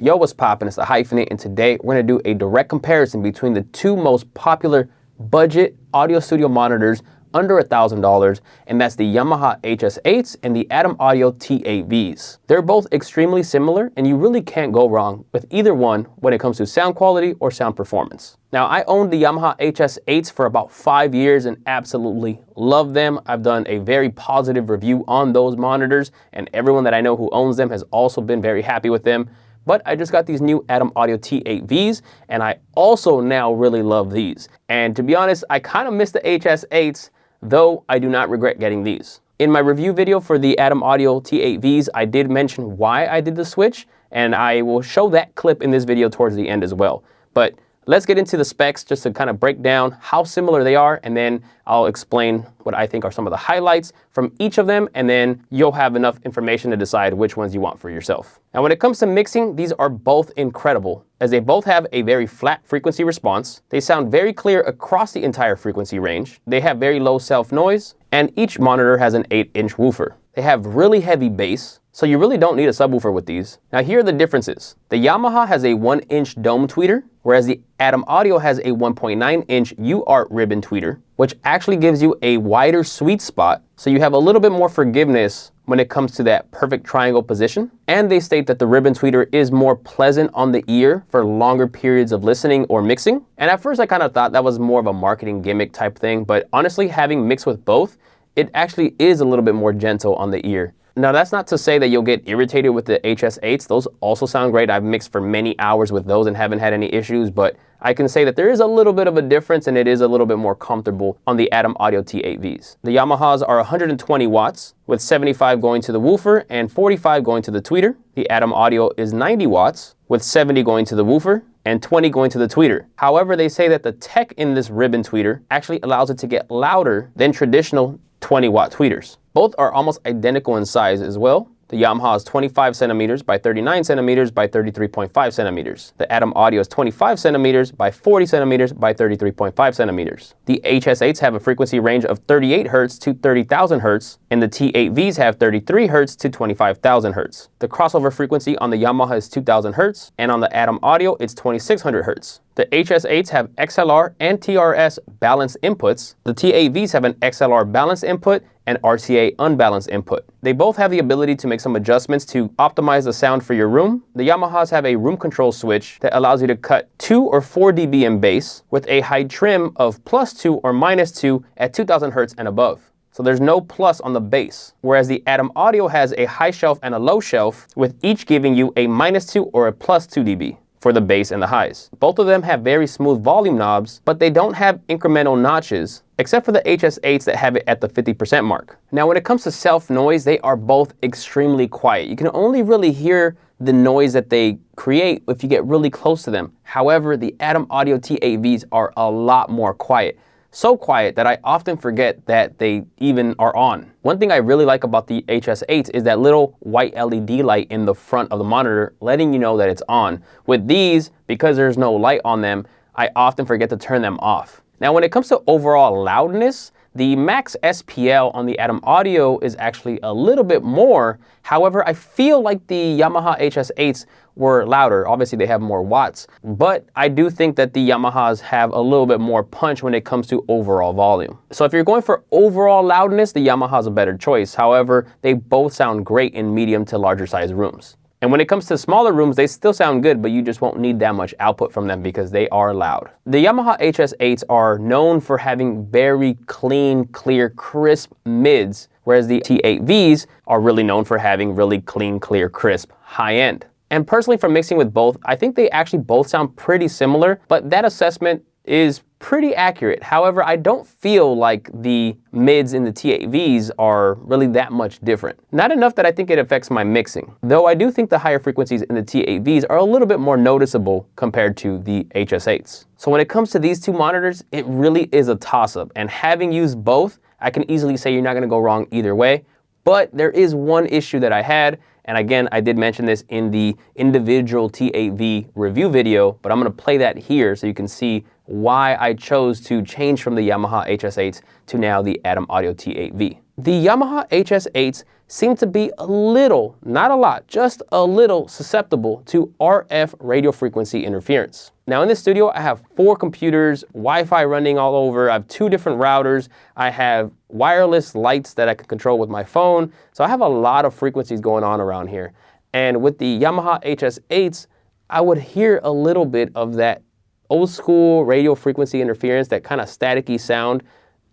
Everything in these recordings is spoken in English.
Yo, what's poppin'? It's the Hyphenate, and today we're gonna do a direct comparison between the two most popular budget audio studio monitors under $1,000, and that's the Yamaha HS8s and the Atom Audio T8Vs. They're both extremely similar, and you really can't go wrong with either one when it comes to sound quality or sound performance. Now, I owned the Yamaha HS8s for about 5 years and absolutely love them. I've done a very positive review on those monitors, and everyone that I know who owns them has also been very happy with them. But I just got these new Atom Audio T8Vs, and I also now really love these. And to be honest, I kind of miss the HS8s, though I do not regret getting these. In my review video for the Atom Audio T8Vs, I did mention why I did the switch, and I will show that clip in this video towards the end as well. But let's get into the specs just to kind of break down how similar they are, and then I'll explain what I think are some of the highlights from each of them, and then you'll have enough information to decide which ones you want for yourself. Now, when it comes to mixing, these are both incredible, as they both have a very flat frequency response. They sound very clear across the entire frequency range. They have very low self-noise, and each monitor has an 8-inch woofer. They have really heavy bass, so you really don't need a subwoofer with these. Now, here are the differences. The Yamaha has a 1-inch dome tweeter, whereas the Atom Audio has a 1.9-inch UART ribbon tweeter, which actually gives you a wider sweet spot, so you have a little bit more forgiveness when it comes to that perfect triangle position. And they state that the ribbon tweeter is more pleasant on the ear for longer periods of listening or mixing. And at first I kind of thought that was more of a marketing gimmick type thing, but honestly, having mixed with both, it actually is a little bit more gentle on the ear. Now, that's not to say that you'll get irritated with the HS8s. Those also sound great. I've mixed for many hours with those and haven't had any issues, but I can say that there is a little bit of a difference, and it is a little bit more comfortable on the Atom Audio T8Vs. The Yamahas are 120 watts, with 75 going to the woofer and 45 going to the tweeter. The Atom Audio is 90 watts, with 70 going to the woofer and 20 going to the tweeter. However, they say that the tech in this ribbon tweeter actually allows it to get louder than traditional 20-watt tweeters. Both are almost identical in size as well. The Yamaha is 25 centimeters by 39 centimeters by 33.5 centimeters. The Atom Audio is 25 centimeters by 40 centimeters by 33.5 centimeters. The HS8s have a frequency range of 38 Hz to 30,000 Hz, and the T8Vs have 33 Hz to 25,000 Hz. The crossover frequency on the Yamaha is 2,000 Hz, and on the Atom Audio, it's 2,600 Hz. The HS8s have XLR and TRS balanced inputs. The T8Vs have an XLR balanced input and RCA unbalanced input. They both have the ability to make some adjustments to optimize the sound for your room. The Yamahas have a room control switch that allows you to cut 2 or 4 dB in bass with a high trim of +2 or -2 at 2,000 Hz and above. So there's no plus on the bass, whereas the Atom Audio has a high shelf and a low shelf, with each giving you a -2 or a +2 dB. For the bass and the highs. Both of them have very smooth volume knobs, but they don't have incremental notches, except for the HS8s that have it at the 50% mark. Now, when it comes to self-noise, they are both extremely quiet. You can only really hear the noise that they create if you get really close to them. However, the Atom Audio T8Vs are a lot more quiet. So quiet that I often forget that they even are on. One thing I really like about the HS8s is that little white LED light in the front of the monitor letting you know that it's on. With these, because there's no light on them, I often forget to turn them off. Now, when it comes to overall loudness, the max SPL on the Atom Audio is actually a little bit more. However, I feel like the Yamaha HS8s were louder. Obviously, they have more watts, but I do think that the Yamahas have a little bit more punch when it comes to overall volume. So if you're going for overall loudness, the Yamaha's a better choice. However, they both sound great in medium to larger size rooms. And when it comes to smaller rooms, they still sound good, but you just won't need that much output from them because they are loud. The Yamaha HS8s are known for having very clean, clear, crisp mids, whereas the T8Vs are really known for having really clean, clear, crisp high end. And personally, from mixing with both, I think they actually both sound pretty similar, but that assessment is pretty accurate. However, I don't feel like the mids in the T8Vs are really that much different. Not enough that I think it affects my mixing, though I do think the higher frequencies in the T8Vs are a little bit more noticeable compared to the HS8s. So when it comes to these two monitors, it really is a toss-up, and having used both, I can easily say you're not gonna go wrong either way. But there is one issue that I had, and again, I did mention this in the individual T8V review video, but I'm gonna play that here so you can see why I chose to change from the Yamaha HS8s to now the Atom Audio T8V. The Yamaha HS8s seem to be a little, not a lot, just a little susceptible to RF radio frequency interference. Now in this studio, I have 4 computers, Wi-Fi running all over, I have 2 different routers, I have wireless lights that I can control with my phone, so I have a lot of frequencies going on around here. And with the Yamaha HS8s, I would hear a little bit of that old school radio frequency interference, that kind of staticky sound.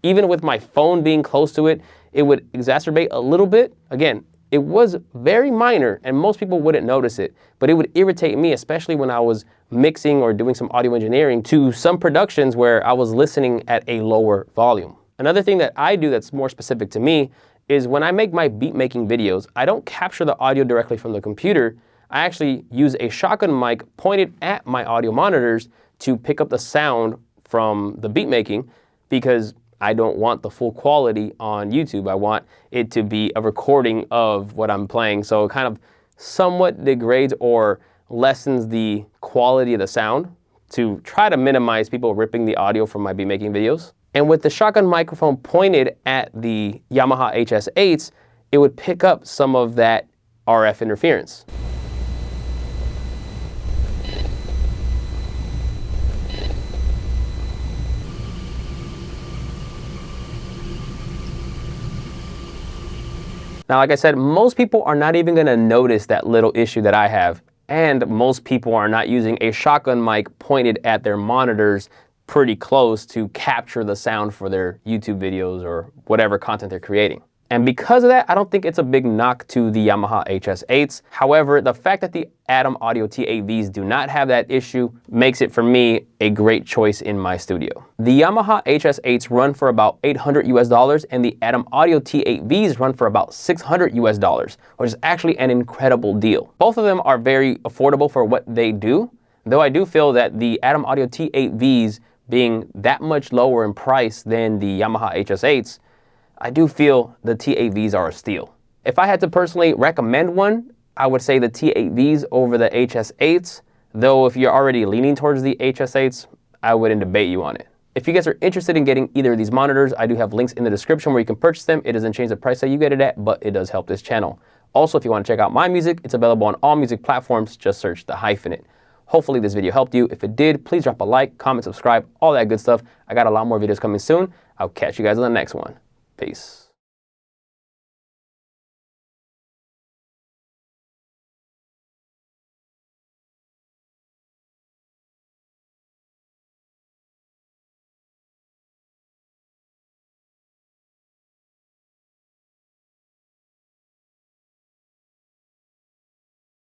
Even with my phone being close to it, it would exacerbate a little bit. Again, it was very minor and most people wouldn't notice it, but it would irritate me, especially when I was mixing or doing some audio engineering to some productions where I was listening at a lower volume. Another thing that I do that's more specific to me is when I make my beat making videos, I don't capture the audio directly from the computer. I actually use a shotgun mic pointed at my audio monitors to pick up the sound from the beat making, because I don't want the full quality on YouTube. I want it to be a recording of what I'm playing. So it kind of somewhat degrades or lessens the quality of the sound to try to minimize people ripping the audio from my beat making videos. And with the shotgun microphone pointed at the Yamaha HS8s, it would pick up some of that RF interference. Now, like I said, most people are not even gonna notice that little issue that I have. And most people are not using a shotgun mic pointed at their monitors pretty close to capture the sound for their YouTube videos or whatever content they're creating. And because of that, I don't think it's a big knock to the Yamaha HS8s. However, the fact that the Atom Audio T8Vs do not have that issue makes it, for me, a great choice in my studio. The Yamaha HS8s run for about $800 US, and the Atom Audio T8Vs run for about $600 US, which is actually an incredible deal. Both of them are very affordable for what they do, though I do feel that the Atom Audio T8Vs being that much lower in price than the Yamaha HS8s, I do feel the T8Vs are a steal. If I had to personally recommend one, I would say the T8Vs over the HS8s, though if you're already leaning towards the HS8s, I wouldn't debate you on it. If you guys are interested in getting either of these monitors, I do have links in the description where you can purchase them. It doesn't change the price that you get it at, but it does help this channel. Also, if you want to check out my music, it's available on all music platforms. Just search the Hyphenate. Hopefully this video helped you. If it did, please drop a like, comment, subscribe, all that good stuff. I got a lot more videos coming soon. I'll catch you guys on the next one. Peace.